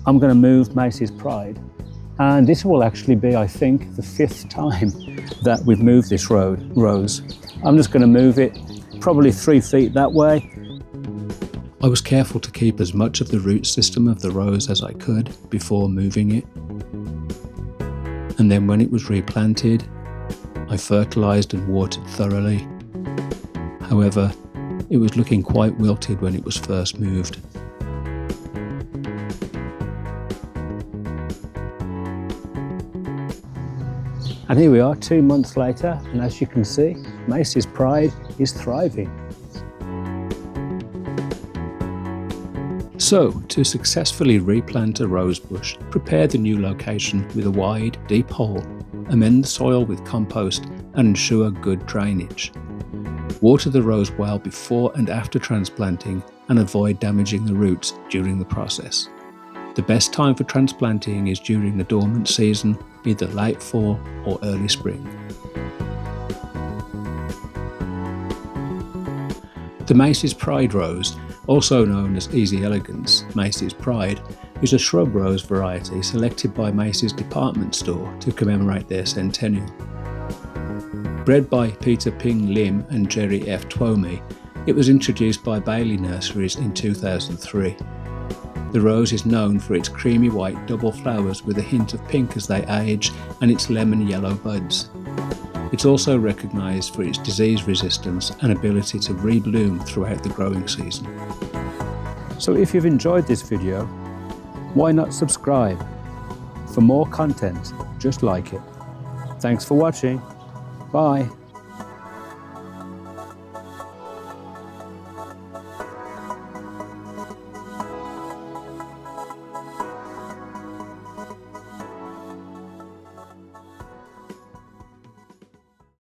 I'm going to move Macy's Pride, and this will actually be, I think, the 5th time that we've moved this rose. I'm just going to move it probably 3 feet that way. I was careful to keep as much of the root system of the rose as I could before moving it. And then when it was replanted, I fertilised and watered thoroughly. However, it was looking quite wilted when it was first moved. And here we are 2 months later, and as you can see, Macy's Pride is thriving. So, to successfully replant a rose bush, prepare the new location with a wide, deep hole, amend the soil with compost and ensure good drainage. Water the rose well before and after transplanting and avoid damaging the roots during the process. The best time for transplanting is during the dormant season, either late fall or early spring. The Macy's Pride rose, also known as Easy Elegance Macy's Pride, is a shrub rose variety selected by Macy's department store to commemorate their centennial. Bred by Peter Ping Lim and Jerry F. Twomey, it was introduced by Bailey Nurseries in 2003. The rose is known for its creamy white double flowers with a hint of pink as they age and its lemon yellow buds. It's also recognised for its disease resistance and ability to rebloom throughout the growing season. So if you've enjoyed this video, why not subscribe for more content just like it? Thanks for watching. Bye.